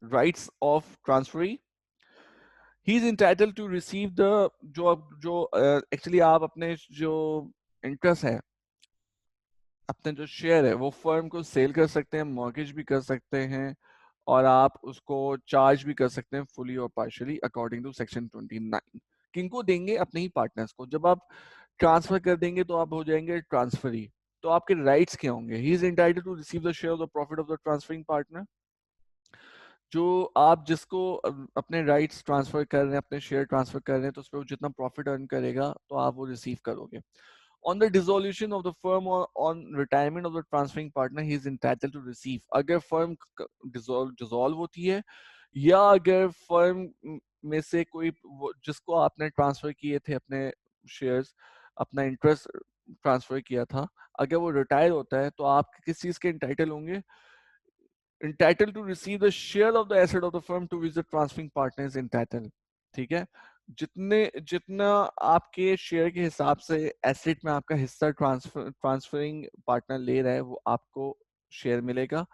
rights of transferee. He is entitled to receive the जो actually आप अपने जो इंटरेस्ट है, अपने जो शेयर है, वो फर्म को सेल कर सकते हैं, मॉर्गेज भी कर सकते हैं, और आप उसको चार्ज भी कर सकते हैं फुली और पार्शियली अकॉर्डिंग टू सेक्शन 29। किनको देंगे? अपने ही पार्टनर्स को। जब आप ट्रांसफर कर देंगे तो आप हो जाएंगे ट्रांसफरी। तो आपके राइट्स क्या होंगे? He is entitled to receive the share of the profit of the transferring partner. जो आप जिसको अपने राइट्स ट्रांसफर कर रहे हैं, अपने शेयर ट्रांसफर कर रहे हैं, तो उस पर वो जितना प्रॉफिट अर्न करेगा तो आप वो रिसीव करोगे। On the dissolution of the firm or on retirement of the transferring partner, he is entitled to receive। अगर फर्म डिसॉल्व होती है, या अगर फर्म में से कोई जिसको आपने ट्रांसफर किए थे अपने शेयर्स, अपना इंटरेस्ट ट्रांसफर किया था, अगर वो रिटायर होता है, तो आप किस चीज के इंटाइटल होंगे? entitled to receive the share of the asset of the firm to which the transferring partner is entitled। ठीक है, जितना आपके शेयर के हिसाब से एसेट में आपका हिस्सा ट्रांसफरिंग पार्टनर ले रहा है, वो आपको शेयर मिलेगा।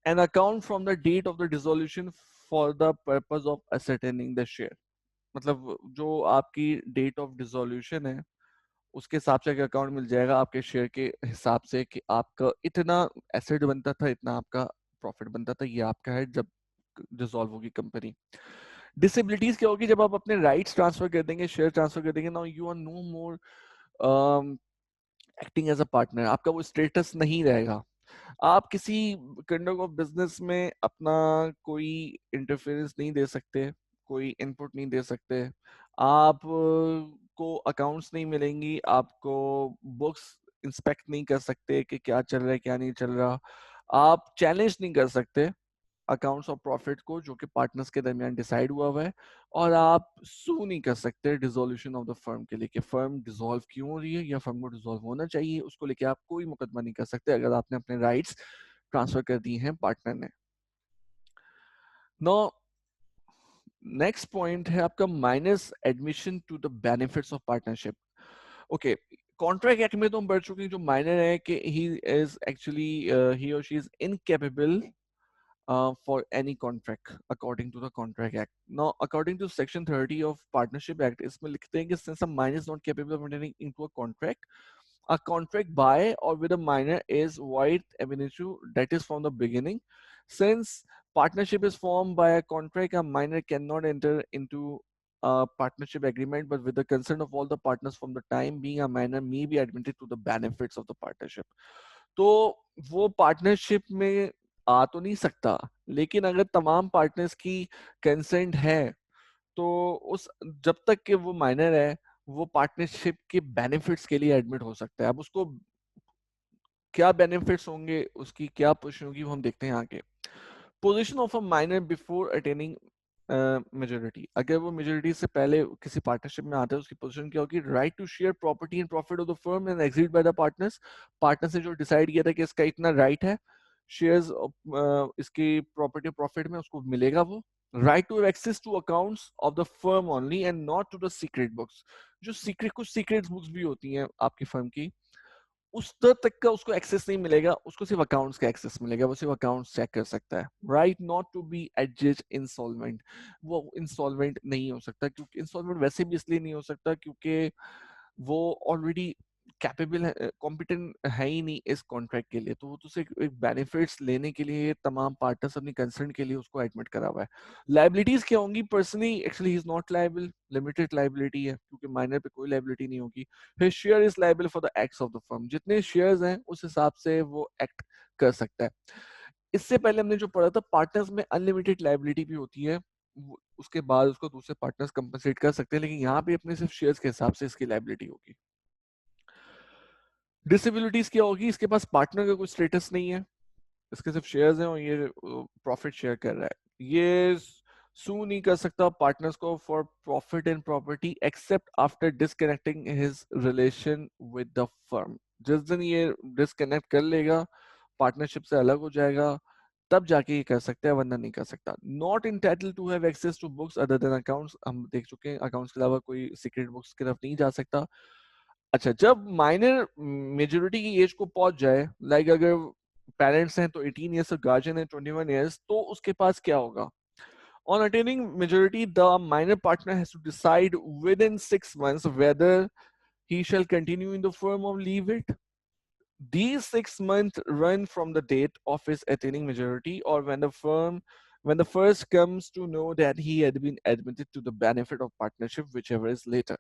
An account from the date of the dissolution for the purpose of ascertaining the share. मतलब जो आपकी डेट ऑफ डिसोल्यूशन है, उसके हिसाब से अकाउंट मिल जाएगा आपके शेयर के हिसाब से कि आपका इतना एसेट बनता था, इतना आपका प्रॉफिट बनता था, ये आपका है जब डिसॉल्व होगी कंपनी। डिसेबिलिटीज क्या होगी? जब आप अपने राइट्स ट्रांसफर कर देंगे, शेयर ट्रांसफर कर देंगे, now you are no more acting as a partner. आपका वो स्टेटस नहीं रहेगा। आप किसी काइंड ऑफ बिजनेस में अपना कोई इंटरफेरेंस नहीं दे सकते, कोई इनपुट नहीं दे सकते, आप को अकाउंट्स नहीं मिलेंगी, आपको बुक्स इंस्पेक्ट नहीं कर सकते कि क्या चल रहा है क्या नहीं चल रहा, आप चैलेंज नहीं कर सकते अकाउंट्स ऑफ प्रॉफिट को जो कि पार्टनर्स के दरमियान डिसाइड हुआ है, और आप सू नहीं कर सकते डिसोल्यूशन ऑफ द फर्म के लिए कि फर्म डिसॉल्व क्यों हो रही है या फर्म को डिसॉल्व होना चाहिए, उसको लेके आप कोई मुकदमा नहीं कर सकते अगर आपने अपने राइट्स ट्रांसफर कर दिए हैं पार्टनर ने। नो, नेक्स्ट पॉइंट है आपका minus admission to the benefits of partnership. Okay, contract act में तो हम बढ़ चुके हैं, जो माइनर है कि ही इज एक्चुअली ही और she is incapable for any contract according to the contract act। Now according to section 30 of partnership act, इसमें लिखते हैं कि since a minor is not capable of entering into a contract by or with a minor is void ab initio, that is from the beginning। Since partnership is formed by a contract, a minor cannot enter into a partnership agreement but with the consent of all the partners from the time being a minor may be admitted to the benefits of the partnership। तो वो partnership में आ तो नहीं सकता, लेकिन अगर तमाम partners की कंसेंट है तो उस जब तक कि वो माइनर है, वो पार्टनरशिप के बेनिफिट्स के लिए एडमिट हो सकता है। अब उसको क्या बेनिफिट्स होंगे, उसकी क्या पोजीशन होगी, वो हम देखते हैं आगे। Position of a minor before attaining majority. अगर वो मेजोरिटी से पहले किसी पार्टनरशिप में आता है, उसकी पोजीशन क्या होगी? Right to share property and profit of the firm and exceed by the partners. Partners ने जो डिसाइड किया था कि इसका इतना राइट है शेयर्स इसकी प्रॉपर्टी प्रॉफिट में, उसको मिलेगा वो। Right to access to accounts of the firm only and not to the secret books. जो सीक्रेट कुछ सीक्रेट बुक्स भी होती हैं आपकी फर्म की, उस तक का उसको एक्सेस नहीं मिलेगा, उसको सिर्फ अकाउंट्स का एक्सेस मिलेगा, वो सिर्फ अकाउंट्स चेक कर सकता है। Right not to be adjust installment. वो इंस्टॉलमेंट नहीं हो सकता, क्योंकि इंस्टॉलमेंट वैसे भी इसलिए नहीं हो सकता क्योंकि वो ऑलरेडी कैपेबल है, कॉम्पिटेंट है ही नहीं इस कॉन्ट्रैक्ट के लिए। तो वो तो सिर्फ एक बेनिफिट्स लेने के लिए तमाम पार्टनर्स अपनी कंसर्न के लिए उसको एडमिट करा हुआ है। लाइबिलिटीज क्या होंगी? Personally actually he is not liable, limited liability है क्योंकि माइनर पे कोई लाइबिलिटी नहीं होगी। His share is liable for the acts of the firm. जितने शेयर्स हैं उस हिसाब से वो एक्ट कर सकता है। इससे पहले हमने जो पढ़ा था, पार्टनर्स में अनलिमिटेड लाइबिलिटी भी होती है, उसके बाद उसको दूसरे पार्टनर्स कंपनसेट कर सकते हैं, लेकिन यहाँ पे अपने सिर्फ शेयर्स के हिसाब से इसकी लाइबिलिटी होगी। डिसेबिलिटीज क्या होगी? इसके पास पार्टनर का कोई स्टेटस नहीं है, इसके सिर्फ शेयर्स हैं और ये प्रॉफिट शेयर कर रहा है। ये सू नहीं कर सकता पार्टनर्स को for profit and property except after disconnecting his relation with the firm. जिस दिन ये डिसकनेक्ट कर लेगा, पार्टनरशिप से अलग हो जाएगा, तब जाके ये कर सकता है, वरना नहीं कर सकता। Not entitled to have access to books other than accounts. हम देख चुके हैं अकाउंट्स के अलावा कोई सीक्रेट बुक्स की तरफ नहीं जा सकता। अच्छा, जब माइनर मेजोरिटी की एज को पहुंच जाए, लाइक अगर पेरेंट्स हैं तो 18 ईयर्स और गार्जियन है 21 ईयर्स, तो उसके पास क्या होगा? On attaining majority, the minor partner has to decide within 6 months whether he shall continue in the firm or leave it. These 6 months run from the date of his attaining majority or when the first comes to know that he had been admitted to the benefit of partnership, whichever is later.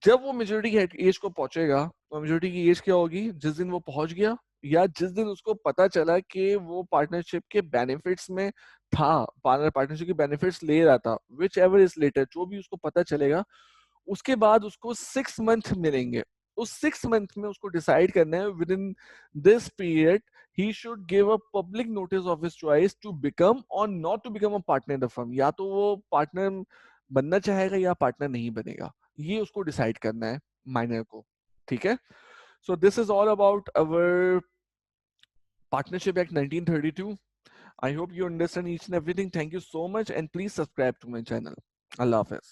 जब वो majority as को पहुंचेगा तो majority की as क्या होगी? जिस दिन वो पहुंच गया या जिस दिन उसको पता चला कि वो पार्टनरशिप के बेनिफिट्स में था, पार्टनरशिप के बेनिफिट्स ले रहा था, विच एवर इज लेटर, जो भी उसको पता चलेगा, उसके बाद उसको 6 मंथ मिलेंगे. उस 6 मंथ में उसको डिसाइड करना है within this period he should give a public notice of his choice to become और not to become a partner in the firm. या तो वो पार्टनर बनना चाहेगा या पार्टनर नहीं बनेगा, ये उसको डिसाइड करना है माइनर को. ठीक है. So this is all about our partnership act 1932. I hope you understand each and everything. Thank you so much and please subscribe to my channel. Allah Hafiz.